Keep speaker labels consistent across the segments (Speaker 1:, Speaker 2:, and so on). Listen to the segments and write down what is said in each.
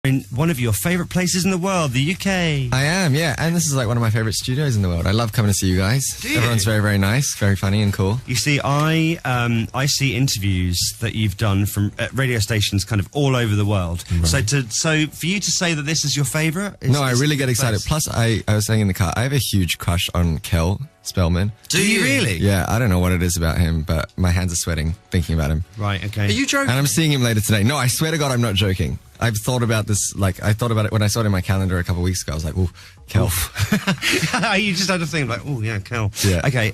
Speaker 1: In one of your favourite places in the world, the UK.
Speaker 2: I am, yeah, and this is like one of my favourite studios in the world. I love coming to see you guys. Everyone's very, very nice, very funny and cool.
Speaker 1: You see, I see interviews that you've done from radio stations kind of all over the world. Right. So for you to say that this is your favourite,
Speaker 2: no, I really get excited. Plus, I was saying in the car, I have a huge crush on Kel Spellman.
Speaker 1: Do you really?
Speaker 2: Yeah, I don't know what it is about him, but my hands are sweating thinking about him.
Speaker 1: Right, okay.
Speaker 3: Are you joking?
Speaker 2: And I'm seeing him later today. No, I swear to God, I'm not joking. I've thought about this, like, I thought about it when I saw it in my calendar a couple of weeks ago. I was like, oh, Kel.
Speaker 1: You just had to think, like, oh, yeah, Kel.
Speaker 2: Yeah.
Speaker 1: Okay,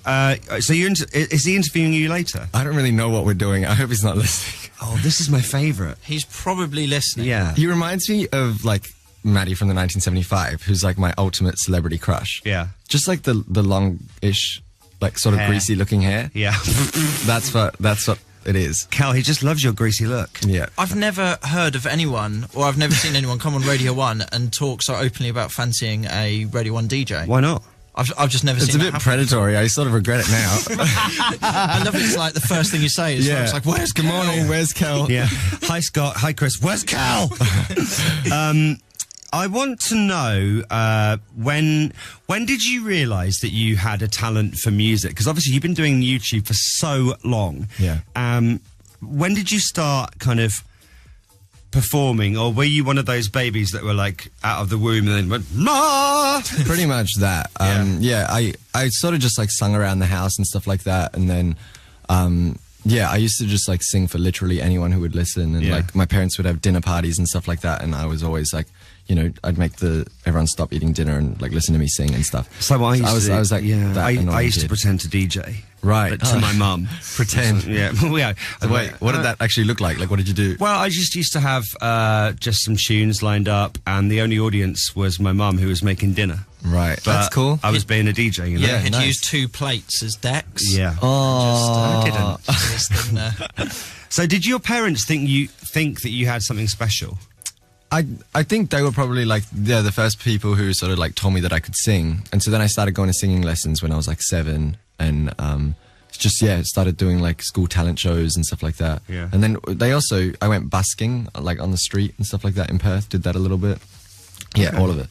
Speaker 1: so is he interviewing you later?
Speaker 2: I don't really know what we're doing. I hope he's not listening.
Speaker 1: Oh, this is my favourite.
Speaker 3: He's probably listening.
Speaker 1: Yeah.
Speaker 2: He reminds me of, like, Maddie from the 1975, who's, like, my ultimate celebrity crush.
Speaker 1: Yeah.
Speaker 2: Just, like, the long-ish, like, sort of greasy-looking hair.
Speaker 1: Yeah.
Speaker 2: That's what it is.
Speaker 1: Cal, he just loves your greasy look.
Speaker 2: Yeah.
Speaker 3: I've never heard of anyone, or I've never seen anyone come on Radio 1 and talk so openly about fancying a Radio 1 DJ.
Speaker 1: Why not?
Speaker 3: I've just never seen
Speaker 2: It's a bit predatory. I sort of regret it now.
Speaker 3: I love it's like the first thing you say is it's like, where's
Speaker 2: Good morning, where's Cal?
Speaker 1: Yeah. Hi, Scott. Hi, Chris. Where's Cal? I want to know when did you realise that you had a talent for music? Because obviously you've been doing YouTube for so long.
Speaker 2: Yeah.
Speaker 1: When did you start kind of performing, or were you one of those babies that were like out of the womb and then went, Ma?
Speaker 2: Pretty much that. I sort of just like sung around the house and stuff like that, and then I used to just like sing for literally anyone who would listen, and like my parents would have dinner parties and stuff like that, and I was always like, you know, I'd make everyone stop eating dinner and like listen to me sing and stuff.
Speaker 1: So I was like, I used to pretend to DJ.
Speaker 2: Right.
Speaker 1: But to my mum.
Speaker 2: Pretend.
Speaker 1: Yeah.
Speaker 2: So wait, what did that actually look like? Like, what did you do?
Speaker 1: Well, I just used to have just some tunes lined up, and the only audience was my mum, who was making dinner.
Speaker 2: Right.
Speaker 1: But
Speaker 2: that's cool.
Speaker 1: I was being a DJ, you know?
Speaker 3: Yeah, he'd use 2 plates as decks.
Speaker 1: Yeah.
Speaker 2: Oh.
Speaker 3: I didn't.
Speaker 1: So did your parents think that you had something special?
Speaker 2: I think they were probably like the first people who sort of like told me that I could sing, and so then I started going to singing lessons when I was like 7, and started doing like school talent shows and stuff like that.
Speaker 1: Yeah.
Speaker 2: And then I went busking like on the street and stuff like that in Perth. Did that a little bit. Yeah, okay. All of it.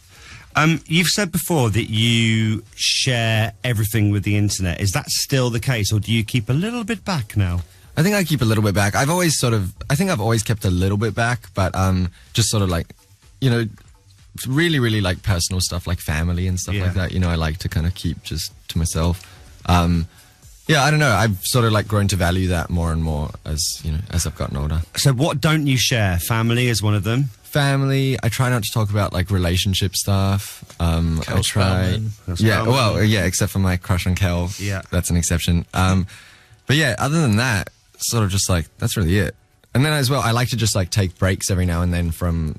Speaker 1: You've said before that you share everything with the internet. Is that still the case, or do you keep a little bit back now?
Speaker 2: I think I keep a little bit back. I think I've always kept a little bit back, but just sort of like, you know, really, really like personal stuff like family and stuff like that. You know, I like to kind of keep just to myself. I don't know. I've sort of like grown to value that more and more as I've gotten older.
Speaker 1: So what don't you share? Family is one of them.
Speaker 2: Family. I try not to talk about like relationship stuff. I try. Except for my crush on Kel.
Speaker 1: Yeah,
Speaker 2: that's an exception. But yeah, other than that, sort of just like that's really it. And then as well, I like to just like take breaks every now and then from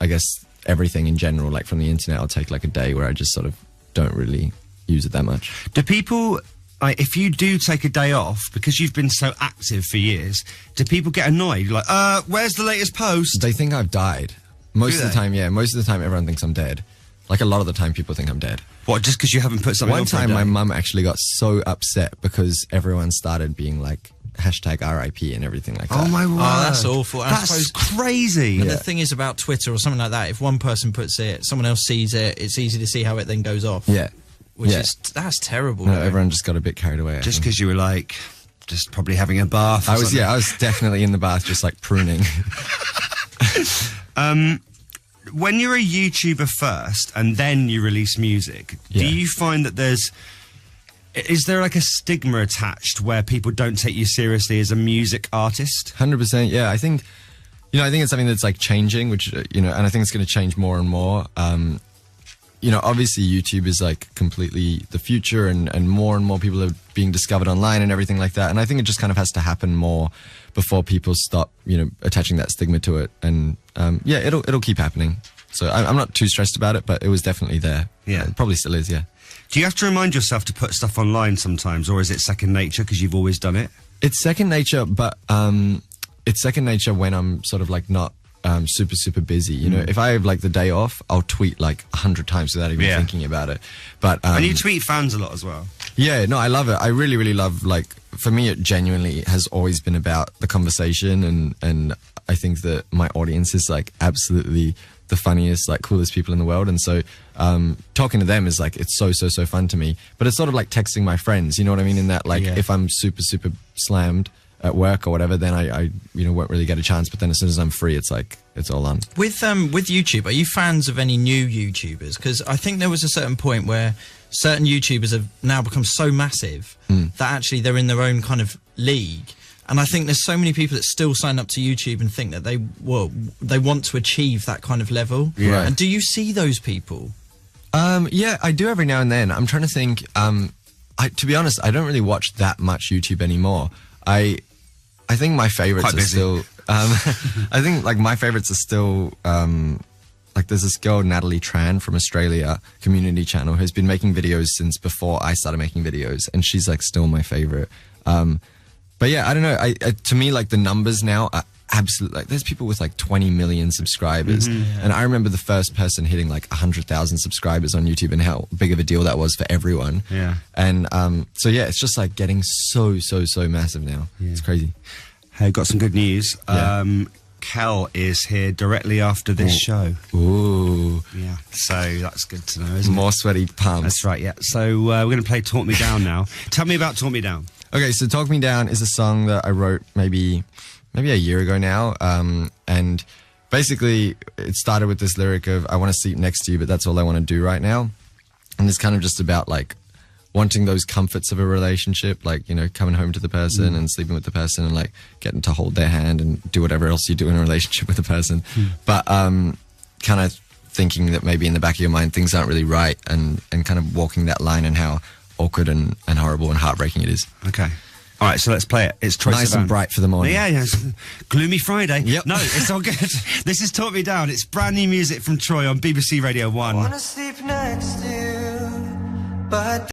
Speaker 2: I guess everything in general. Like from the internet, I'll take like a day where I just sort of don't really use it that much.
Speaker 1: Do people? If you do take a day off, because you've been so active for years, do people get annoyed? Like, where's the latest post?
Speaker 2: They think I've died. Most of the time, yeah. Most of the time, everyone thinks I'm dead. Like, a lot of the time, people think I'm dead.
Speaker 1: What, just because you haven't put something on?
Speaker 2: One time, my mum actually got so upset because everyone started being like, #RIP and everything like that.
Speaker 1: Oh, my word.
Speaker 3: Oh, that's awful. And
Speaker 1: that's crazy.
Speaker 3: And the thing is about Twitter or something like that, if one person puts it, someone else sees it, it's easy to see how it then goes off.
Speaker 2: Yeah.
Speaker 3: That's terrible.
Speaker 2: No, everyone just got a bit carried away.
Speaker 1: Just because you were like, just probably having a bath.
Speaker 2: I was definitely in the bath, just like pruning.
Speaker 1: When you're a YouTuber first and then you release music, do you find that is there like a stigma attached where people don't take you seriously as a music artist?
Speaker 2: 100%. Yeah, I think it's something that's like changing, which and I think it's going to change more and more. Obviously YouTube is like completely the future, and more people are being discovered online and everything like that. And I think it just kind of has to happen more before people stop, attaching that stigma to it. And it'll keep happening. So I'm not too stressed about it, but it was definitely there. Yeah, it probably still is. Yeah.
Speaker 1: Do you have to remind yourself to put stuff online sometimes, or is it second nature because you've always done it?
Speaker 2: It's second nature, but it's second nature when I'm sort of like not super, super busy. You know, if I have like the day off, I'll tweet like 100 times without even thinking about it. But
Speaker 1: and you tweet fans a lot as well.
Speaker 2: Yeah, no, I love it. I really, really love, like, for me, it genuinely has always been about the conversation, and I think that my audience is like absolutely the funniest, like, coolest people in the world. And so talking to them is like, it's so fun to me. But it's sort of like texting my friends, you know what I mean? In that, like, if I'm super slammed at work or whatever, then I won't really get a chance. But then as soon as I'm free, it's like, it's all on. With
Speaker 3: YouTube, are you fans of any new YouTubers? Because I think there was a certain point where certain YouTubers have now become so massive that actually they're in their own kind of league. And I think there's so many people that still sign up to YouTube and think that they want to achieve that kind of level.
Speaker 2: Yeah.
Speaker 3: And do you see those people?
Speaker 2: Yeah, I do every now and then. I'm trying to think. To be honest, I don't really watch that much YouTube anymore. I think my favorites are still. I think like my favorites are still. Like there's this girl, Natalie Tran from Australia, community channel, who's been making videos since before I started making videos, and she's like still my favorite. But yeah, I don't know. To me, like the numbers now are absolutely, like there's people with like 20 million subscribers, and I remember the first person hitting like 100,000 subscribers on YouTube and how big of a deal that was for everyone.
Speaker 1: Yeah.
Speaker 2: And so yeah, it's just like getting so massive now. Yeah. It's crazy.
Speaker 1: Hey, got some good news.
Speaker 2: Yeah.
Speaker 1: Kel is here directly after this show.
Speaker 2: Ooh.
Speaker 1: Yeah. So that's good to know, isn't it?
Speaker 2: More sweaty palms.
Speaker 1: That's right, yeah. So we're going to play Talk Me Down now. Tell me about Talk Me Down.
Speaker 2: Okay, so Talk Me Down is a song that I wrote maybe a year ago now. And basically it started with this lyric of, I want to sleep next to you, but that's all I want to do right now. And it's kind of just about like wanting those comforts of a relationship, like, you know, coming home to the person and sleeping with the person and like getting to hold their hand and do whatever else you do in a relationship with the person. But kind of thinking that maybe in the back of your mind things aren't really right, and kind of walking that line and how awkward and horrible and heartbreaking it is.
Speaker 1: Okay. All right, so let's play it. It's Troye
Speaker 2: nice
Speaker 1: Sivan.
Speaker 2: and bright for the morning.
Speaker 1: Yeah. Gloomy Friday.
Speaker 2: Yep.
Speaker 1: No, it's all good. This is Talk Me Down. It's brand new music from Troye on BBC Radio 1.
Speaker 4: I wanna sleep next to you, but